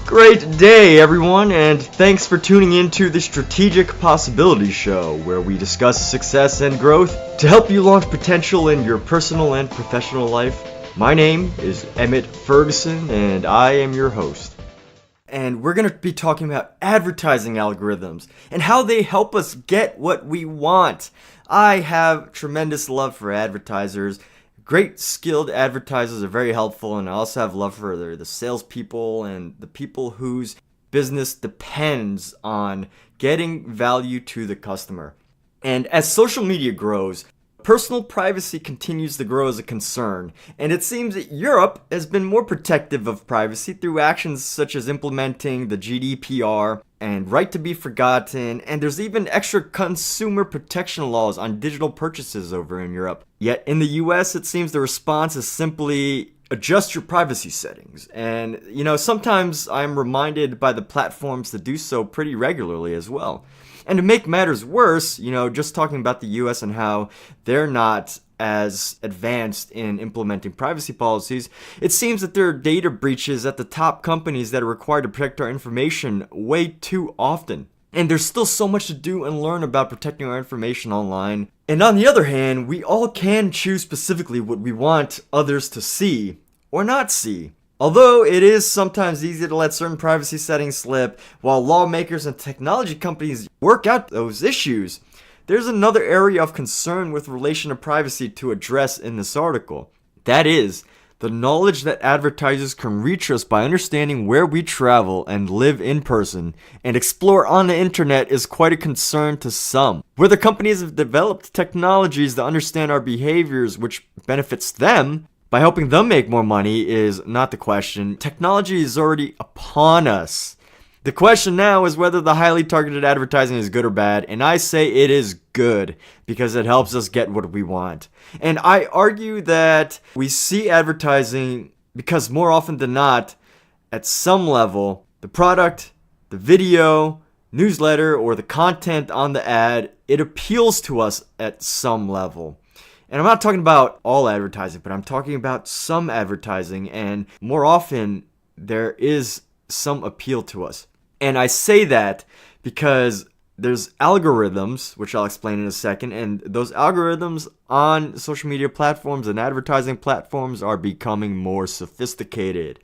Great day, everyone, and thanks for tuning in to the Strategic Possibilities Show, where we discuss success and growth to help you launch potential in your personal and professional life. My name is Emmett Ferguson, and I am your host. And we're going to be talking about advertising algorithms and how they help us get what we want. I have tremendous love for advertisers. Great skilled advertisers are very helpful, and I also have love for the salespeople and the people whose business depends on getting value to the customer. And as social media grows, personal privacy continues to grow as a concern, and it seems that Europe has been more protective of privacy through actions such as implementing the GDPR and right to be forgotten, and there's even extra consumer protection laws on digital purchases over in Europe. Yet in the US, it seems the response is simply adjust your privacy settings. And, sometimes I'm reminded by the platforms to do so pretty regularly as well. And to make matters worse, just talking about the US and how they're not as advanced in implementing privacy policies, it seems that there are data breaches at the top companies that are required to protect our information way too often. And there's still so much to do and learn about protecting our information online. And on the other hand, we all can choose specifically what we want others to see or not see. Although it is sometimes easy to let certain privacy settings slip while lawmakers and technology companies work out those issues, there's another area of concern with relation to privacy to address in this article. That is, the knowledge that advertisers can reach us by understanding where we travel and live in person and explore on the internet is quite a concern to some. Whether companies have developed technologies that understand our behaviors which benefits them by helping them make more money is not the question. Technology is already upon us. The question now is whether the highly targeted advertising is good or bad, and I say it is good because it helps us get what we want. And I argue that we see advertising because more often than not, at some level, the product, the video, newsletter, or the content on the ad, it appeals to us at some level. And I'm not talking about all advertising, but I'm talking about some advertising, and more often there is some appeal to us. And I say that because there's algorithms, which I'll explain in a second, and those algorithms on social media platforms and advertising platforms are becoming more sophisticated.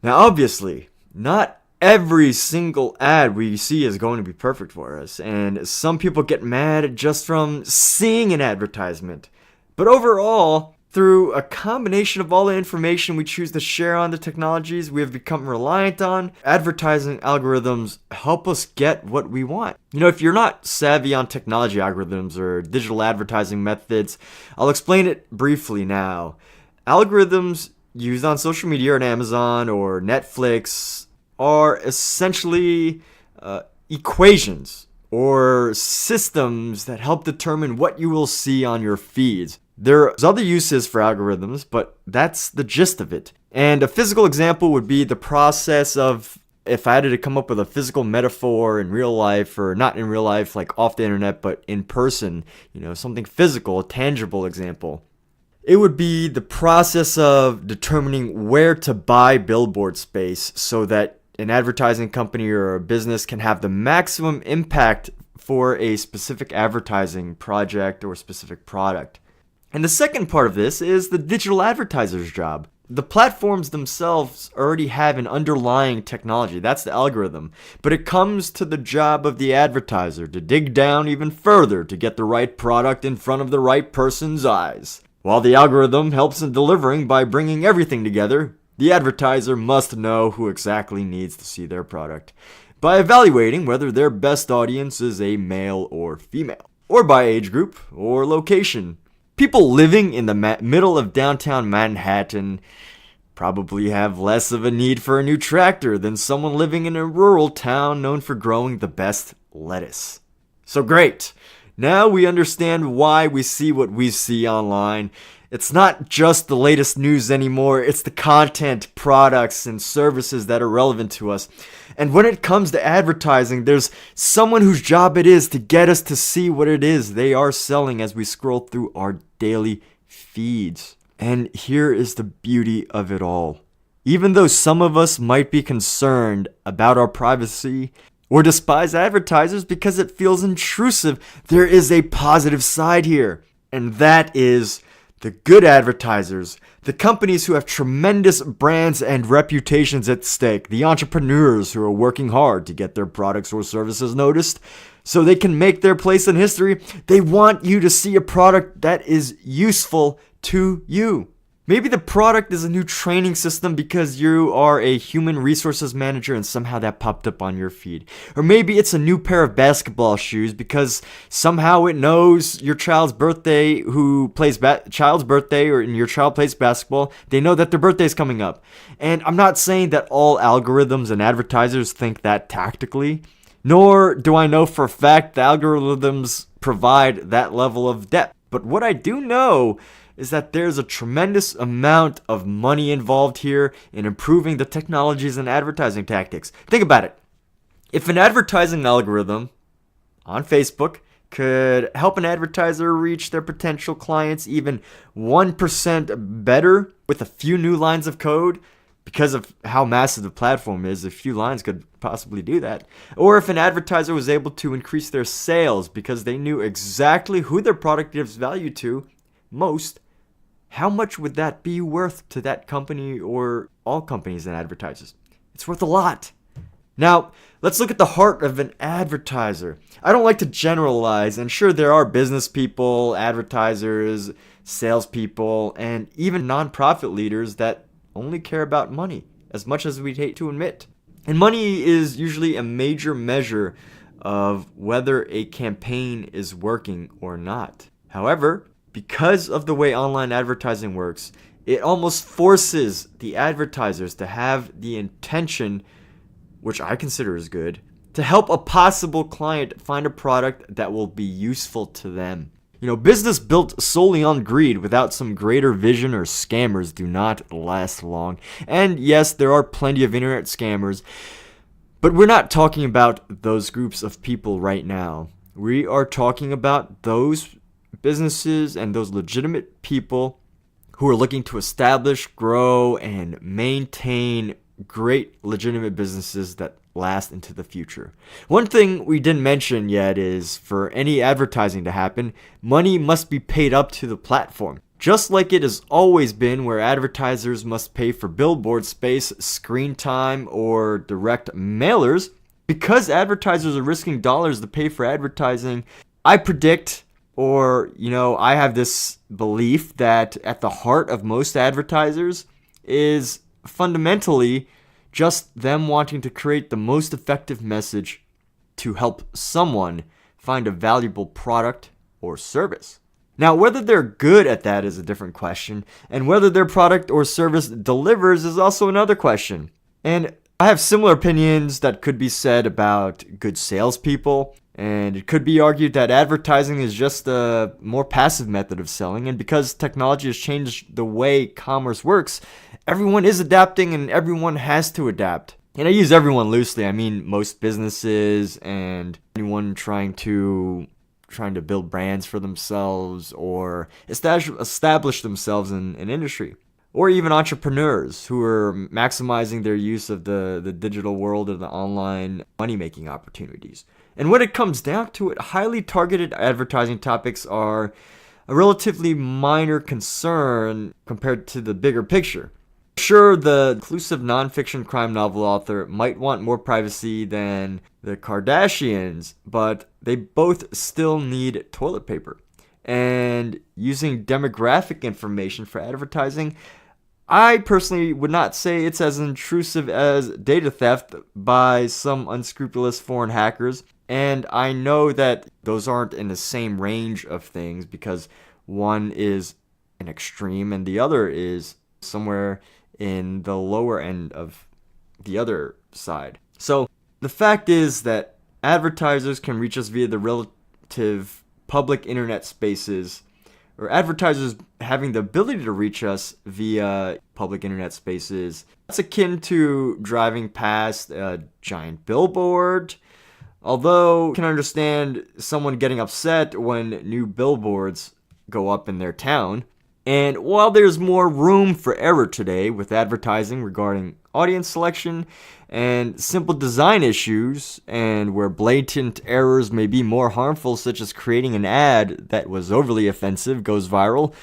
Now, obviously, not every single ad we see is going to be perfect for us, and some people get mad just from seeing an advertisement. But overall, through a combination of all the information we choose to share on the technologies we have become reliant on, advertising algorithms help us get what we want. If you're not savvy on technology algorithms or digital advertising methods, I'll explain it briefly now. Algorithms used on social media on Amazon or Netflix are essentially equations or systems that help determine what you will see on your feeds. There's other uses for algorithms, but that's the gist of it. And a physical example would be the process of, if I had to come up with a physical metaphor in real life, or not in real life, like off the internet, but in person, something physical, a tangible example. It would be the process of determining where to buy billboard space so that an advertising company or a business can have the maximum impact for a specific advertising project or specific product. And the second part of this is the digital advertiser's job. The platforms themselves already have an underlying technology, that's the algorithm, but it comes to the job of the advertiser to dig down even further to get the right product in front of the right person's eyes. While the algorithm helps in delivering by bringing everything together, the advertiser must know who exactly needs to see their product by evaluating whether their best audience is a male or female, or by age group or location. People living in the middle of downtown Manhattan probably have less of a need for a new tractor than someone living in a rural town known for growing the best lettuce. So great! Now we understand why we see what we see online. It's not just the latest news anymore, it's the content, products, and services that are relevant to us. And when it comes to advertising, there's someone whose job it is to get us to see what it is they are selling as we scroll through our daily feeds. And here is the beauty of it all. Even though some of us might be concerned about our privacy or despise advertisers because it feels intrusive, there is a positive side here. And that is the good advertisers, the companies who have tremendous brands and reputations at stake, the entrepreneurs who are working hard to get their products or services noticed so they can make their place in history. They want you to see a product that is useful to you. Maybe the product is a new training system because you are a human resources manager and somehow that popped up on your feed. Or maybe it's a new pair of basketball shoes because somehow it knows your child's birthday child's birthday, or your child plays basketball. They know that their birthday is coming up. And I'm not saying that all algorithms and advertisers think that tactically, nor do I know for a fact the algorithms provide that level of depth. But what I do know is that there's a tremendous amount of money involved here in improving the technologies and advertising tactics. Think about it. If an advertising algorithm on Facebook could help an advertiser reach their potential clients even 1% better with a few new lines of code, because of how massive the platform is, a few lines could possibly do that. Or if an advertiser was able to increase their sales because they knew exactly who their product gives value to most, how much would that be worth to that company or all companies and advertisers? It's worth a lot. Now, let's look at the heart of an advertiser. I don't like to generalize, and sure, there are business people, advertisers, salespeople, and even nonprofit leaders that only care about money, as much as we'd hate to admit. And money is usually a major measure of whether a campaign is working or not. However, because of the way online advertising works, it almost forces the advertisers to have the intention, which I consider is good, to help a possible client find a product that will be useful to them. Business built solely on greed without some greater vision or scammers do not last long. And yes, there are plenty of internet scammers, but we're not talking about those groups of people right now. We are talking about those businesses and those legitimate people who are looking to establish, grow, and maintain great legitimate businesses that last into the future. One thing we didn't mention yet is for any advertising to happen, money must be paid up to the platform. Just like it has always been where advertisers must pay for billboard space, screen time, or direct mailers, because advertisers are risking dollars to pay for advertising, I predict, I have this belief that at the heart of most advertisers is fundamentally just them wanting to create the most effective message to help someone find a valuable product or service. Now, whether they're good at that is a different question, and whether their product or service delivers is also another question. And I have similar opinions that could be said about good salespeople, and it could be argued that advertising is just a more passive method of selling, and because technology has changed the way commerce works, everyone is adapting and everyone has to adapt. And I use everyone loosely. I mean most businesses and anyone trying to build brands for themselves or establish themselves in an industry. Or even entrepreneurs who are maximizing their use of the digital world and the online money-making opportunities. And when it comes down to it, highly targeted advertising topics are a relatively minor concern compared to the bigger picture. Sure, the inclusive nonfiction crime novel author might want more privacy than the Kardashians, but they both still need toilet paper. And using demographic information for advertising, I personally would not say it's as intrusive as data theft by some unscrupulous foreign hackers. And I know that those aren't in the same range of things because one is an extreme and the other is somewhere in the lower end of the other side. So the fact is that advertisers can reach us via the relative public internet spaces, or advertisers having the ability to reach us via public internet spaces. That's akin to driving past a giant billboard. Although I can understand someone getting upset when new billboards go up in their town. And while there's more room for error today with advertising regarding audience selection and simple design issues, and where blatant errors may be more harmful, such as creating an ad that was overly offensive goes viral,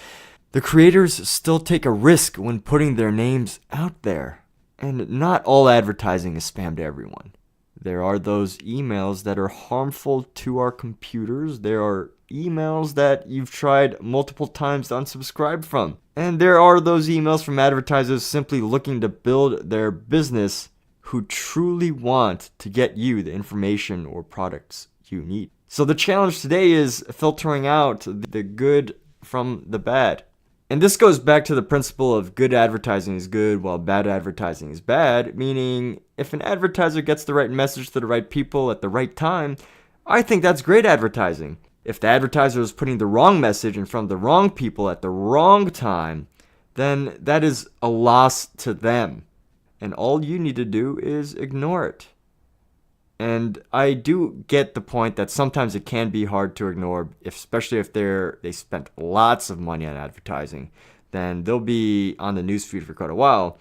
the creators still take a risk when putting their names out there. And not all advertising is spam to everyone. There are those emails that are harmful to our computers. There are emails that you've tried multiple times to unsubscribe from. And there are those emails from advertisers simply looking to build their business who truly want to get you the information or products you need. So the challenge today is filtering out the good from the bad. And this goes back to the principle of good advertising is good while bad advertising is bad, meaning if an advertiser gets the right message to the right people at the right time, I think that's great advertising. If the advertiser is putting the wrong message in front of the wrong people at the wrong time, then that is a loss to them. And all you need to do is ignore it. And I do get the point that sometimes it can be hard to ignore, especially if they spent lots of money on advertising. Then they'll be on the newsfeed for quite a while.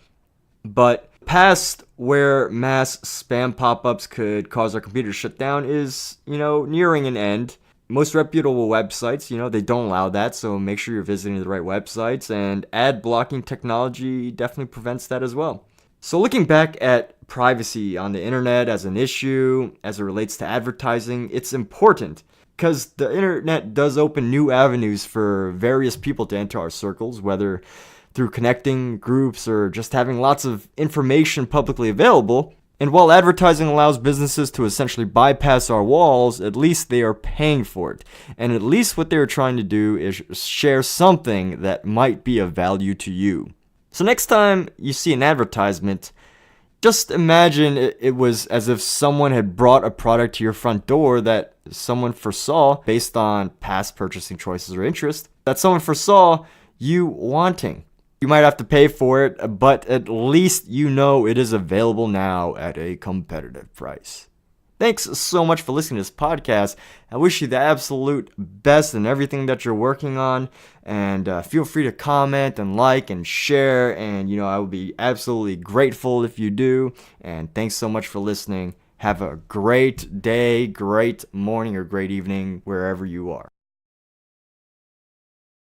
But past where mass spam pop-ups could cause our computer to shut down is, nearing an end. Most reputable websites, they don't allow that, so make sure you're visiting the right websites. And ad blocking technology definitely prevents that as well. So looking back at privacy on the internet as an issue, as it relates to advertising, it's important because the internet does open new avenues for various people to enter our circles, whether through connecting groups or just having lots of information publicly available. And while advertising allows businesses to essentially bypass our walls, at least they are paying for it. And at least what they're trying to do is share something that might be of value to you. So next time you see an advertisement, just imagine it was as if someone had brought a product to your front door that someone foresaw based on past purchasing choices or interest, that someone foresaw you wanting. You might have to pay for it, but at least you know it is available now at a competitive price. Thanks so much for listening to this podcast. I wish you the absolute best in everything that you're working on. And feel free to comment and like and share. And, I will be absolutely grateful if you do. And thanks so much for listening. Have a great day, great morning, or great evening, wherever you are.